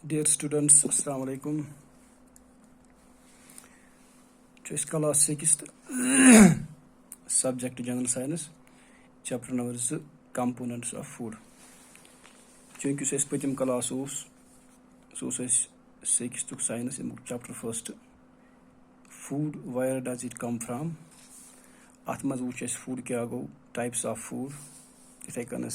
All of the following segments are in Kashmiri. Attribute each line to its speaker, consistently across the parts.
Speaker 1: Dear students, Assalamu alaikum. Choice class 6th subject General Science, chapter number 2 Components of Food. Chunki us patim class us 6th Science in chapter 1st. Food, where does it come from? Atmaz which is food kya go, types of food. If I can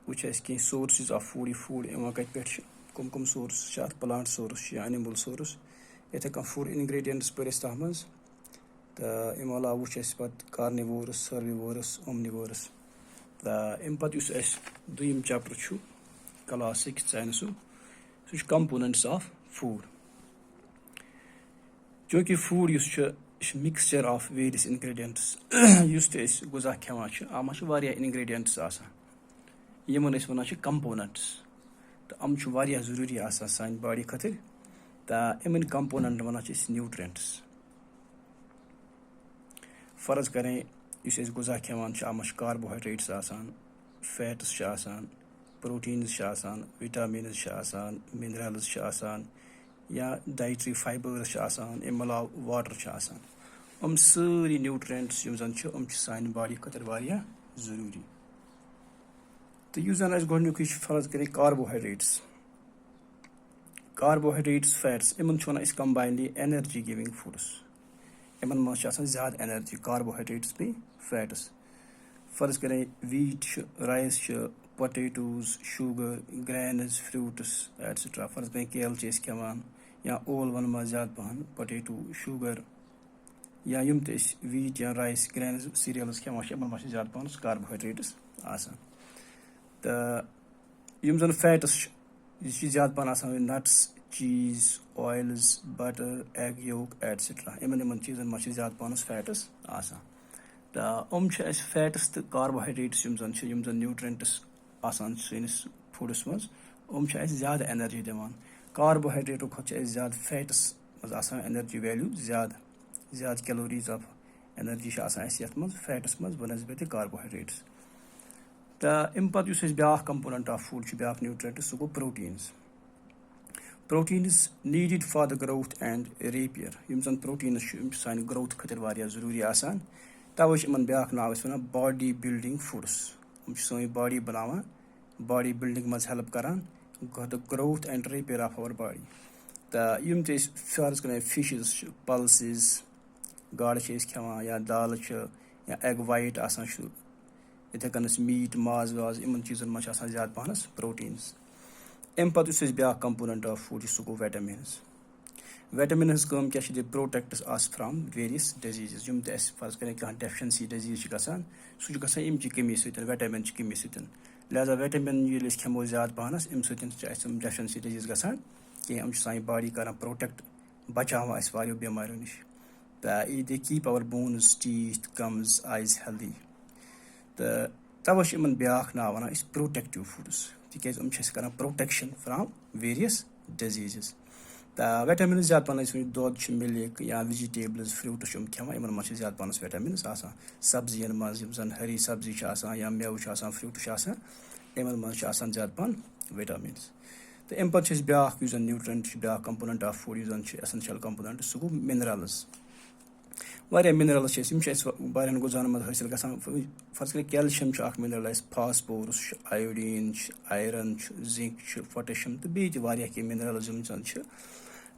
Speaker 1: which is key sources of food ema kat pet kum source chat plant source ya animal source ete kan food ingredients per istahmaz the imala which is pat carnivorous herbivorous omnivorous the impat us es doim chapter chu class 6 science which components of food joki food is mixture of various ingredients used is goza khawa amash varia ingredients asa یمن أسۍ وَنان چھِ کَمپونَنٹٕس تہٕ یِم چھِ واریاہ ضروٗری آسان سانہِ باڈی خٲطرٕ تہٕ یِمن کَمپونَنٹ وَنان چھِ أسۍ نیوٗٹرٛینٛٹٕس فرض کَرے یُس أسۍ غذا کھٮ۪وان چھِ اَتھ منٛز چھِ کاربوہایڈریٹٕس آسان فیٹٕس چھِ آسان پروٹیٖنٕز چھِ آسان وِٹامِنٕز چھِ آسان مِنرَلٕز چھِ آسان یا ڈایٹری فایبٲرٕس چھِ آسان اَمہِ علاوٕ واٹر چھِ آسان یِم سٲری نیوٗٹرٛینٛٹٕس یِم زَن چھِ یِم چھِ سانہِ باڈی خٲطرٕ واریاہ ضروٗری تہٕ یُس زَن اَسہِ گۄڈنیُکُے چھُ فرض کٔرِتھ کاربوہایڈریٹٕس فیٹٕس یِمن چھِ وَنان أسۍ کَمباینلی ایٚنرجی گِوِنٛگ فُڈٕس یِمن منٛز چھِ آسان زیادٕ ایٚنرجی کاربوہایڈریٹٕس بیٚیہِ فیٹٕس فرض کٔرِتھ ویٖٹ چھُ رایس چھُ potatoes sugar grains fruits et cetera فرض کٔرِتھ کیل چھِ أسۍ کھٮ۪وان یا اولوَن منٛز زیادٕ پَہَن پوٹیٹو شُگر یا یِم تہِ أسۍ ویٖٹ یا رایس گرینٕز سیٖریلٕز کھٮ۪وان چھِ یِمن منٛز چھِ زیادٕ پَہَن کاربوہایڈریٹٕس آسان تہٕ یِم زَن فیٹٕس چھِ یہِ چھِ زیادٕ پَہَن آسان نٹٕس چیٖز اویلٕز بَٹر ایگ یوک ایٹسِٹرا یِمن چیٖزَن منٛز چھِ زیادٕ پَہنَس فیٹٕس آسان تہٕ یِم چھِ اَسہِ فیٹٕس تہٕ کاربوہایڈریٹٕس یِم زَن نیوٗٹرٛینٛٹٕس آسان چھِ سٲنِس فُڈَس منٛز یِم چھِ اَسہِ زیادٕ ایٚنرجی دِوان کاربوہایڈریٹو کھۄتہٕ چھِ اَسہِ زیادٕ فیٹٕس منٛز آسان ایٚنرجی ویلیوٗ زیادٕ کیلوریٖز آف ایٚنرجی چھِ آسان اَسہِ یَتھ منٛز فیٹَس منٛز بَنسبَتہِ کاربوہایڈریٹٕس تہٕ اَمہِ پَتہٕ یُس اَسہِ بیٛاکھ کَمپونَنٹ آف فُڈ چھُ بیٛاکھ نیوٗٹرٛینٛٹ سُہ گوٚو proteins نیٖڈِڈ for the growth and repair یِم زَن پروٹیٖنٕز چھِ یِم چھِ سانہِ گرٛوتھ خٲطرٕ واریاہ ضروٗری آسان تَوَے چھِ یِمَن بیٛاکھ ناو أسۍ وَنان باڈی بِلڈِنٛگ فُڈٕس یِم چھِ سٲنۍ باڈی بَناوان باڈی بِلڈِنٛگ منٛز ہیٚلٕپ کَران the growth and repair of our body تہٕ یِم تہِ أسۍ فرض کَران فِشِز چھِ پَلسِز گاڈٕ چھِ أسۍ کھٮ۪وان یا دالہٕ چھِ یا ایگ وایٹ آسان چھُ یِتھَے کٔنۍ أسۍ میٖٹ ماز واز یِمن چیٖزَن منٛز چھِ آسان زیادٕ پَہنَس پروٹیٖنٕز اَمہِ پَتہٕ یُس اَسہِ بیٛاکھ کَمپونَنٹ آف فُڈ چھُ سُہ گوٚو ویٹَمِنٕز ہٕنٛز کٲم کیٛاہ چھِ دِ پرٛوٹیکٹٕس آس فرٛام ویریَس ڈِزیٖزٕز یِم تہِ اَسہِ فرض کٔرِتھ کانٛہہ ڈیفشَنسی ڈِزیٖز چھِ گژھان سُہ چھُ گژھان اَمہِ چہِ کٔمی سۭتۍ ویٹَمِن چہِ کٔمی سۭتۍ لہٰذا ویٹَمِن ییٚلہِ أسۍ کھٮ۪مو زیادٕ پَہنَس اَمہِ سۭتۍ چھِ اَسہِ یِم ڈیفشَنسی ڈِزیٖز گژھان کینٛہہ یِم چھِ سانہِ باڈی کَران پرٛوٹیکٹ بَچاوان اَسہِ واریاہو بٮ۪ماریو نِش تہٕ یہِ دِ کیٖپ اَوَر بونٕز ٹیٖتھ گَمٕز آیِز ہیٚلدی تہٕ تَوَے چھِ یِمَن بیٛاکھ ناو وَنان أسۍ پرٛوٹیکٹِو فُڈٕس تِکیٛازِ یِم چھِ اَسہِ کَران پرٛوٹیکشَن فرٛام ویریَس ڈِزیٖزٕز تہٕ ویٹَمِنٕز زیادٕ پَہَن أسۍ وٕنہِ دۄد چھُ مِلِک یا وِجِٹیبلٕز فروٗٹٕس چھِ یِم کھٮ۪وان یِمَن منٛز چھِ زیادٕ پَہنَس ویٹَمِنٕز آسان سبزِیَن منٛز یِم زَن ہری سبزی چھِ آسان یا مٮ۪وٕ چھُ آسان فروٗٹٕس چھِ آسان یِمَن منٛز چھِ آسان زیادٕ پَہَن وِٹَمِنٕز تہٕ اَمہِ پَتہٕ چھِ أسۍ بیٛاکھ یُس زَن نیوٗٹرٛینٛٹ چھُ بیٛاکھ کَمپونَنٹ آف فُڈ یُس زَن چھُ ایسَنشَل کَمپونَنٹ سُہ گوٚو مِنرَلٕز واریاہ مِنرَلٕز چھِ اَسہِ یِم چھِ اَسہِ واریاہَن غذاہَن منٛز حٲصِل گژھان فرض کٔرِتھ کیلشَم چھُ اَکھ مِنرَل اَسہِ فاسفورَس چھُ آیوڈیٖن چھُ آیرَن چھُ زِنٛک چھُ پۄٹیشیَم تہٕ بیٚیہِ تہِ واریاہ کینٛہہ مِنرَلٕز یِم زَن چھِ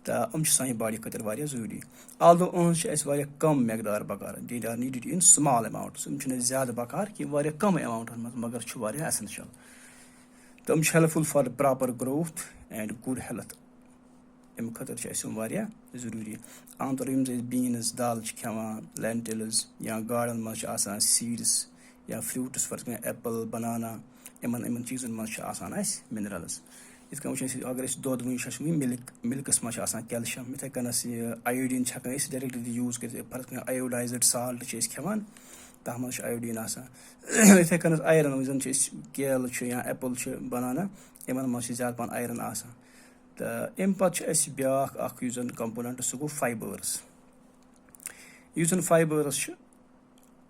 Speaker 1: تہٕ یِم چھِ سانہِ باڈی خٲطرٕ واریاہ ضروٗری آلدو یِہٕنٛز چھِ اَسہِ واریاہ کَم مٮ۪قدار بَکار دیٹ آر نیٖڈِڈ اِن سُمال ایماوُنٛٹٕس یِم چھِنہٕ اَسہِ زیادٕ بَکار کینٛہہ واریاہ کَم ایماوُنٛٹَن منٛز مگر چھُ واریاہ ایسَنشَل تہٕ یِم چھِ helpful for proper growth and good health اَمہِ خٲطرٕ چھِ اَسہِ یِم واریاہ ضروٗری عام طور یِم زَن أسۍ بیٖنٕز دالہٕ چھِ کھٮ۪وان لینٹِلٕز یا گاڈَن منٛز چھِ آسان سیٖڈٕس یا فروٗٹٕس فرض کٔرِتھ ایپٕل بَنانا یِمن چیٖزَن منٛز چھِ آسان اَسہِ مِنرَلٕز یِتھ کٔنۍ وٕچھو أسۍ اگر أسۍ دۄد وٕنہِ چھِ اَسہِ وٕنہِ مِلکَس منٛز چھِ آسان کیلشَم یِتھَے کٔنَس یہِ آیوڈیٖن چھِ ہٮ۪کان أسۍ ڈایریکٹلی یوٗز کٔرِتھ فرض کٔرِتھ آیوڈایزٕڈ سالٹ چھِ أسۍ کھٮ۪وان تَتھ منٛز چھُ آیوڈیٖن آسان یِتھَے کٔنَس آیرَن یُس زَن چھِ أسۍ کیلہٕ چھُ یا ایپٕل چھِ بَنانا یِمَن منٛز چھِ زیادٕ پَہَن آیرَن آسان تہٕ اَمہِ پَتہٕ چھُ اَسہِ بیٛاکھ اَکھ یُس زَن کَمپونَنٹ سُہ گوٚو فایبٲرٕس یُس زَن فایبٲرٕس چھِ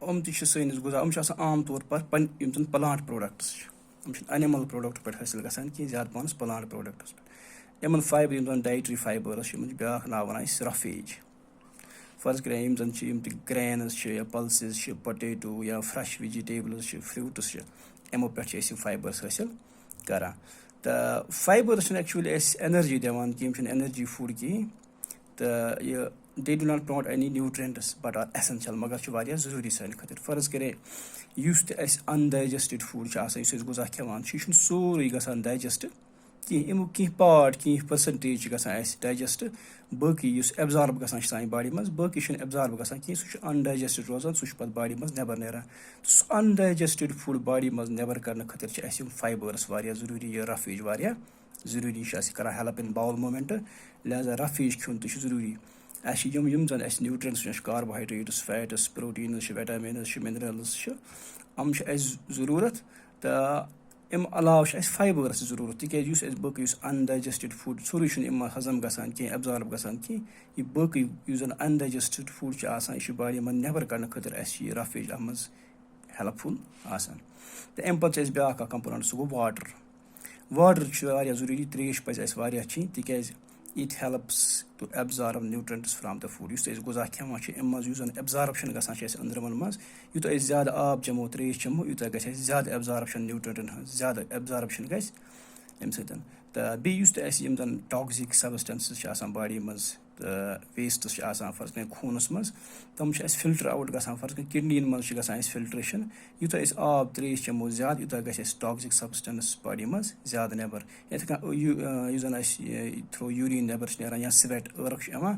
Speaker 1: یِم تہِ چھِ سٲنِس غذا یِم چھِ آسان عام طور پر یِم زَن پٕلانٛٹ پرٛوڈَکٹٕس چھِ یِم چھِنہٕ اَنِمٕل پرٛوڈَکٹ پٮ۪ٹھ حٲصِل گژھان کینٛہہ زیادٕ پَہنَس پٕلانٛٹ پرٛوڈَکٹَس پٮ۪ٹھ. یِمَن فایبر یِم زَن ڈایٹری فایبٲرٕس چھِ یِمَن چھِ بیٛاکھ ناو وَنان أسۍ رَفیج. فرض کٔرِو یِم زَن چھِ یِم تہِ گرٛینٕز چھِ یا پَلسِز چھِ پوٹیٹو یا فرٛٮ۪ش وِجِٹیبلٕز چھِ فرٛوٗٹٕس چھِ یِمو پٮ۪ٹھ چھِ أسۍ یِم فایبٲرٕس حٲصِل کَران. تہٕ فایبٲرٕس چھِنہٕ ایٚکچُؤلی اَسہِ اٮ۪نَرجی دِوان کینٛہہ, یِم چھِنہٕ اٮ۪نَرجی فُڈ کِہیٖنۍ تہٕ یہِ they do not promote any nutrients but are essential, مگر چھِ واریاہ ضروٗری سانہِ خٲطرٕ. فرض کَرے یُس تہِ اَسہِ اَنڈایجَسٹٕڈ فُڈ چھُ آسان یُس أسۍ غذا کھٮ۪وان چھِ یہِ چھُنہٕ سورُے گژھان ڈایجَسٹ کینٛہہ, اَمیُک کینٛہہ پاٹ کینٛہہ پٔرسَنٹیج چھِ گژھان اَسہِ ڈایجَسٹ, باقٕے یُس ایبزارب گژھان چھِ سانہِ باڈی منٛز باقٕے چھُنہٕ ایبزارب گژھان کینٛہہ, سُہ چھُ اَنڈایجَسٹٕڈ روزان, سُہ چھُ پَتہٕ باڈی منٛز نٮ۪بر نیران. سُہ اَنڈایجَسٹٕڈ فُڈ باڈی منٛز نٮ۪بر کَڑنہٕ خٲطرٕ چھِ اَسہِ یِم فایبٲرٕس واریاہ ضروٗری, یہِ رَفیج واریاہ ضروٗری, یہِ چھُ اَسہِ کَران ہیلٕپ اِن باوُل موٗمٮ۪نٛٹ, لہذا رَفیج کھیوٚن تہِ چھُ ضروٗری. اَسہِ چھِ یِم زَن اَسہِ نیوٗٹرٛینٛٹٕس چھِ کاربوہایڈرٛیٹٕس فیٹٕس پرٛوٹیٖنٕز چھِ ویٹامِنٕز چھِ مِنرَلٕز چھِ یِم چھِ اَسہِ ضروٗرت. تہٕ اَمہِ علاوٕ چھِ اَسہِ فایبٲرٕس تہِ ضروٗرت تِکیازِ یُس اَسہِ باقٕے یُس اَنڈایجَسٹٕڈ فُڈ سورُے چھُنہٕ اَمہِ منٛز ہضم گژھان کینٛہہ ایبزارب گژھان کینٛہہ, یہِ باقٕے یُس زَن اَنڈایجَسٹٕڈ فُڈ چھُ آسان یہِ چھُ باڈی منٛز نٮ۪بر کَڑنہٕ خٲطرٕ اَسہِ چھِ یہِ رَفیج اَتھ منٛز ہیلٕپ فُل آسان. تہٕ اَمہِ پَتہٕ چھِ اَسہِ بیٛاکھ اَکھ کَمپونَنٛٹ سُہ گوٚو واٹر. واٹر چھُ واریاہ ضروٗری, ترٛیش پَزِ اَسہِ واریاہ چیٚنۍ تِکیازِ it helps to absorb nutrients from the food. یُس أسۍ غذا کھٮ۪وان چھِ اَمہِ منٛز یُس زَن ایبزاربشَن گژھان چھِ اَسہِ أنٛدرَمَن منٛز, یوٗتاہ أسۍ زیادٕ آب چٮ۪مو ترٛیش چٮ۪مو یوٗتاہ گژھِ اَسہِ زیادٕ ایبزاربشَن نیوٗٹرٛینٛٹَن ہٕنٛز زیادٕ ایبزاربشَن گژھِ اَمہِ سۭتۍ. تہٕ بیٚیہِ یُس تہِ اَسہِ یِم زَن ٹاکزِک سَبسٹَنسٕز چھِ آسان باڈی منٛز تہٕ ویسٹٕس چھِ آسان فرض کٔرِتھ خوٗنَس منٛز تِم چھِ اَسہِ فِلٹَر آوُٹ گژھان. فرض کٔرِتھ کِڈنِیَن منٛز چھِ گژھان اَسہِ فِلٹرٛیشَن, یوٗتاہ أسۍ آب ترٛیش چٮ۪مو زیادٕ یوٗتاہ گژھِ اَسہِ ٹاکزِک سَبسٹَنٕس باڈی منٛز زیادٕ نٮ۪بر. یِتھَے کٔنۍ یُس زَن اَسہِ تھرٛوٗ یوٗریٖن نٮ۪بر چھِ نیران یا سویٹ ٲرَق چھُ یِوان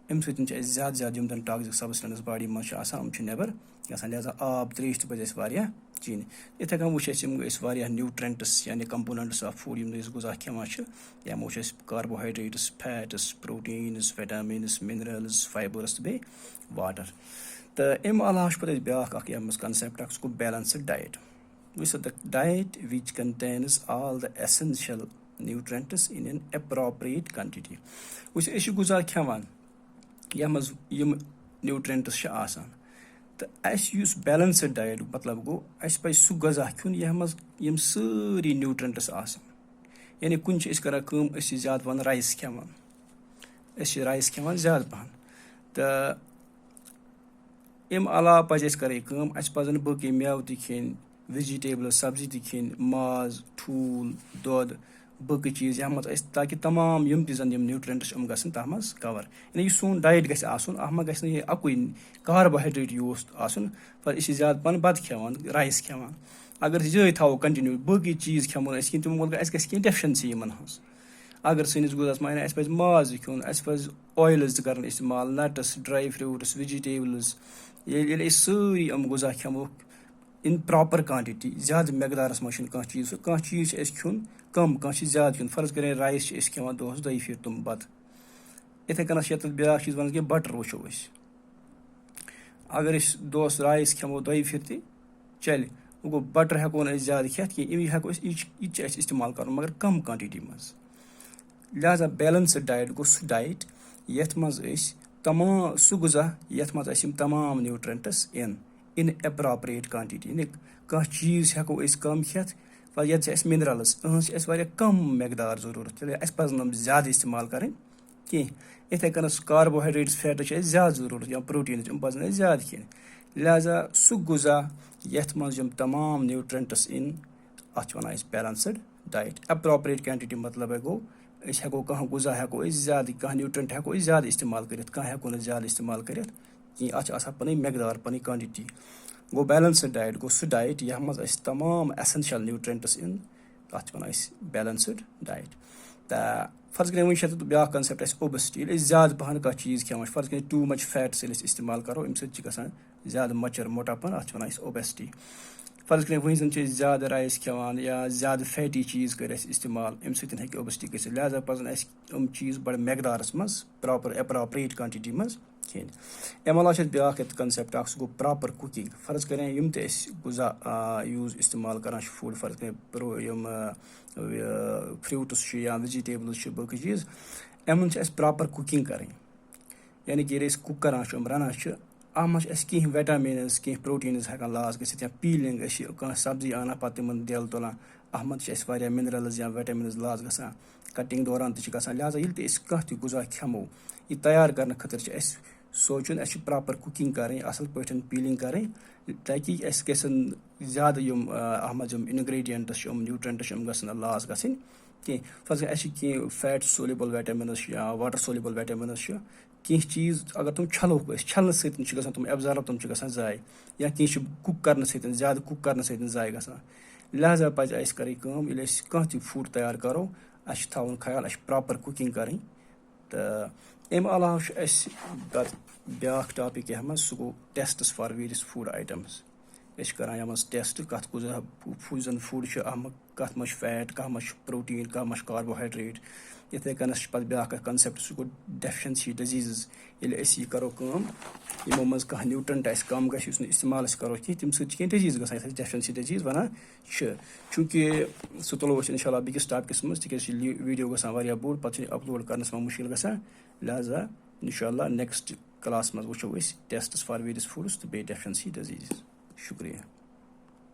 Speaker 1: اَمہِ سۭتۍ چھِ اَسہِ زیادٕ زیادٕ یِم زَن ٹاکزِک سَبسٹَنٕس باڈی منٛز چھِ آسان یِم چھِ نٮ۪بر گژھان, لہذا آب ترٛیش تہِ پَزِ اَسہِ واریاہ چیٚنۍ. یِتھَے کٔنۍ وٕچھ اَسہِ یِم گٔے اَسہِ واریاہ نیوٗٹرٛینٛٹٕس یعنی کَمپونَنٛٹٕس آف فُڈ یِم أسۍ غذا کھٮ۪وان چھِ, یِمو چھِ اَسہِ کاربوہایڈرٛیٹٕس فیٹٕس پرٛوٹیٖنٕز ویٹامِنٕز مِنرَلٕز فایبٲرٕس تہٕ بیٚیہِ واٹر. تہٕ اَمہِ علاوٕ چھُ پَتہٕ اَسہِ بیٛاکھ اَکھ یَتھ منٛز کَنسیپٹ اَکھ سُہ گوٚو بیلَنسٕڈ ڈایٹ. وٕچھ the diet which contains all the essential nutrients in an appropriate quantity. وٕچھ أسۍ چھِ غذا کھٮ۪وان یَتھ منٛز یِم نیوٗٹرٛینٛٹٕس چھِ آسان تہٕ اَسہِ یُس بیلَنسٕڈ ڈایٹ مطلب گوٚو اَسہِ پَزِ سُہ غذا کھیوٚن یَتھ منٛز یِم سٲری نیوٗٹرٛینٛٹٕس آسان. یعنی کُنہِ چھِ أسۍ کَران کٲم أسۍ چھِ زیادٕ پَہَن رایِس کھٮ۪وان, أسۍ چھِ رایِس کھٮ۪وان زیادٕ پَہَن. تہٕ اَمہِ علاوٕ پَزِ اَسہِ کَرٕنۍ کٲم اَسہِ پَزَن باقٕے مٮ۪وٕ تہِ کھیٚنۍ وِجِٹیبلٕز سبزی تہِ کھیٚنۍ ماز ٹھوٗل دۄد باقٕے چیٖز یَتھ منٛز اَسہِ تاکہِ تمام یِم تہِ زَن یِم نیوٗٹرٛینٛٹٕس چھِ یِم گژھن تَتھ منٛز کَوَر. یعنی یُس سون ڈایٹ گژھِ آسُن اَتھ منٛز گژھِ نہٕ یہِ اَکُے کاربوہایڈرٛیٹ یوٗز آسُن, أسۍ چھِ زیادٕ پَہَن بَتہٕ کھٮ۪وان رایِس کھٮ۪وان. اگر أسۍ یِہوٚے تھاوو کَنٹِنیوٗ باقٕے چیٖز کھٮ۪مو نہٕ أسۍ کِہیٖنۍ تِمو اَسہِ گژھِ کینٛہہ ڈٮ۪فشَنسی یِمَن ہٕنٛز. اگر سٲنِس غذاہَس منٛز اَسہِ پَزِ ماز تہِ کھیوٚن اَسہِ پَزِ اویلٕز تہِ کَرٕنۍ اِستعمال نَٹٕس ڈرٛاے فرٛوٗٹٕس وِجِٹیبلٕز. ییٚلہِ أسۍ سٲری یِم غذا کھٮ۪مو اِن پرٛاپَر کانٹِٹی زیادٕ مٮ۪قدارَس منٛز چھُنہٕ کانٛہہ چیٖز کانٛہہ چیٖز چھِ اَسہِ کھیوٚن کَم کانٛہہ چھِ زیادٕ کھیوٚن. فرض کٔرِتھ رایِس چھِ أسۍ کھٮ۪وان دۄہَس 2 پھِرِ تِم بَتہٕ. یِتھَے کٔنَتھ چھِ یَتھ بیٛاکھ چیٖز وَنان کہِ بَٹر وٕچھو أسۍ اگر أسۍ دۄہَس رایِس کھٮ۪مو 2 پھِرِ تہِ چَلہِ وۄنۍ گوٚو بَٹر ہٮ۪کو نہٕ أسۍ زیادٕ کھٮ۪تھ کینٛہہ اَمی ہٮ۪کو أسۍ یہِ تہِ چھِ اَسہِ اِستعمال کَرُن مگر کَم کانٹِٹی منٛز. لہذا بیلَنسٕڈ ڈایٹ گوٚو سُہ ڈایٹ یَتھ منٛز أسۍ تمام سُہ غذا یَتھ منٛز اَسہِ یِم تمام نیوٗٹرٛینٛٹٕس اِن ایپروپریٹ کانٹِٹی. یعنی کانٛہہ چیٖز ہٮ۪کو أسۍ کَم کھٮ۪تھ یَتھ چھِ اَسہِ مِنرَلٕز یِہٕنٛز چھِ اَسہِ واریاہ کَم مٮ۪قدار ضروٗرت تِکیٛازِ اَسہِ پَزَن یِم زیادٕ اِستعمال کَرٕنۍ کینٛہہ. یِتھَے کٔنَتھ کاربوہایڈرٛیٹٕس فیٹٕس چھِ اَسہِ زیادٕ ضروٗرت یا پرٛوٹیٖنٕز یِم پَزَن اَسہِ زیادٕ کھٮ۪نۍ. لہذا سُہ غذا یَتھ منٛز یِم تمام نیوٗٹرٛینٛٹٕس اِن اَتھ چھِ وَنان أسۍ بیلَنسٕڈ ڈایٹ. ایپروپریٹ کانٹِٹی مطلب گوٚو أسۍ ہٮ۪کو کانٛہہ غذا ہٮ۪کو أسۍ زیادٕ کانٛہہ نیوٗٹرٛینٛٹ ہٮ۪کو أسۍ زیادٕ اِستعمال کٔرِتھ کانٛہہ ہٮ۪کو نہٕ زیادٕ اِستعمال کٔرِتھ کینٛہہ. اَتھ چھِ آسان پَنٕنۍ مٮ۪قدار پَنٕنۍ کانٹِٹی. گوٚو بیلَنسٕڈ ڈایٹ گوٚو سُہ ڈایٹ یَتھ منٛز اَسہِ تمام ایسٮ۪نشَل نیوٗٹرٛینٛٹٕس اِن تَتھ چھِ وَنان أسۍ بیلَنسٕڈ ڈایٹ. تہٕ فرض کٔرِتھ وٕنۍ چھِ یَتھ بیٛاکھ کَنسیپٹ اَسہِ اوبیسٹی. ییٚلہِ أسۍ زیادٕ پَہَن کانٛہہ چیٖز کھٮ۪وان چھِ فرض کٔرِتھ ٹوٗ مَچ فیٹٕس ییٚلہِ أسۍ اِستعمال کَرو اَمہِ سۭتۍ چھِ گژھان زیادٕ مۄچَر موٹاپَن اَتھ چھِ وَنان أسۍ اوبیسٹی. فرض کٔرِتھ وٕنۍ زَن چھِ أسۍ زیادٕ رایِس کھٮ۪وان یا زیادٕ فیٹی چیٖز کٔرۍ اَسہِ اِستعمال اَمہِ سۭتۍ ہیٚکہِ اوبیسٹی گٔژھِتھ. لہذا پَزَن اَسہِ یِم چیٖز بَڑٕ مٮ۪قدارَس منٛز پرٛاپَر ایپروپریٹ کانٹِٹی منٛز کھٮ۪نۍ. اَمہِ علاوٕ چھِ اَسہِ بیٛاکھ یَتھ کَنسیپٹ اَکھ سُہ گوٚو پرٛاپَر کُکِنٛگ. فرض کٔرِتھ یِم تہِ أسۍ غذا یوٗز اِستعمال کَران چھِ فُڈ فرض کٔرِتھ یِم فرٛوٗٹٕس چھِ یا وِجِٹیبلٕز چھِ باقٕے چیٖز یِمَن چھِ اَسہِ پرٛاپَر کُکِنٛگ کَرٕنۍ. یعنی کہِ ییٚلہِ أسۍ کُک کَران چھِ یِم رَنان چھِ اَتھ منٛز چھِ اَسہِ کینٛہہ ویٹامِنٕز کینٛہہ پرٛوٹیٖنٕز ہٮ۪کان لاس گٔژھِتھ یا پیٖلِنٛگ أسۍ چھِ کانٛہہ سبزی اَنان پَتہٕ تِمن دٮ۪ل تُلان اَتھ منٛز چھِ اَسہِ واریاہ مِنرَلٕز یا ویٹامِنٕز لاس گژھان کَٹِنٛگ دوران تہِ چھِ گژھان لہٰذا ییٚلہِ تہِ أسۍ کانٛہہ تہِ غذا کھٮ۪مو یہِ تیار کَرنہٕ خٲطرٕ چھِ اَسہِ سونٛچُن اَسہِ چھِ پرٛاپَر کُکِنٛگ کَرٕنۍ اَصٕل پٲٹھۍ پیٖلِنٛگ کَرٕنۍ تاکہِ اَسہِ گژھن زیادٕ یِم اَتھ منٛز یِم اِنگرٛیٖڈِیَنٹٕس چھِ یِم نیوٗٹرٛنٛٹٕس چھِ یِم گژھن نہٕ لاس گژھٕنۍ کینٛہہ فٔسٹ اَسہِ چھِ کینٛہہ فیٹ سولیبٕل ویٹامِنٕز چھِ یا واٹر سولیبٕل ویٹامِنٕز چھِ کینٛہہ چیٖز اگر تِم چھَلوکھ أسۍ چھَلنہٕ سۭتۍ چھِ گژھان تِم ایبزارب تِم چھِ گژھان ضایع یا کینٛہہ چھِ کُک کَرنہٕ سۭتۍ زیادٕ کُک کَرنہٕ سۭتۍ ضایع گژھان لہٰذا پَزِ اَسہِ کَرٕنۍ کٲم ییٚلہِ أسۍ کانٛہہ تہِ فُڈ تیار کَرو اَسہِ چھِ تھاوُن خیال اَسہِ چھِ پرٛاپَر کُکِنٛگ کَرٕنۍ تہٕ اَمہِ علاوٕ چھُ اَسہِ پَتہٕ بیٛاکھ ٹاپِک یَتھ منٛز سُہ گوٚو tests for various food items أسۍ چھِ کَران یَتھ منٛز ٹیسٹ کَتھ یُس زَن فُڈ چھُ اَتھ منٛز کَتھ منٛز چھُ فیٹ کَتھ منٛز چھُ پرٛوٹیٖن کَتھ منٛز چھُ کاربوہایڈرٛیٹ یِتھَے کٔنَس چھُ پَتہٕ بیٛاکھ اَکھ کَنسیپٹ سُہ گوٚو ڈٮ۪فشَنسی ڈِزیٖزٕز ییٚلہِ أسۍ یہِ کَرو کٲم یِمو منٛز کانٛہہ نیوٗٹرٛنٛٹ اَسہِ کَم گژھِ یُس نہٕ اِستعمال أسۍ کَرو کینٛہہ تَمہِ سۭتۍ چھِ کینٛہہ ڈِزیٖز گژھان یَتھ أسۍ ڈٮ۪فشَنسی ڈِزیٖز وَنان چھِ چوٗنٛکہِ سُہ تُلو أسۍ اِنشاء اللہ بیٚکِس ٹاپِکَس منٛز تِکیٛازِ یہِ ویٖڈیو گژھان واریاہ بوٚڑ پَتہٕ چھِ یہِ اَپلوڈ کَرنَس منٛز مُشکِل گژھان لہٰذا اِنشاء اللہ نٮ۪کسٹ کلاس منٛز وٕچھو أسۍ ٹیسٹٕس فار ویریَس فُڈٕس تہٕ بیٚیہِ ڈٮ۪فشَنسی ڈِزیٖزٕز شُکریہ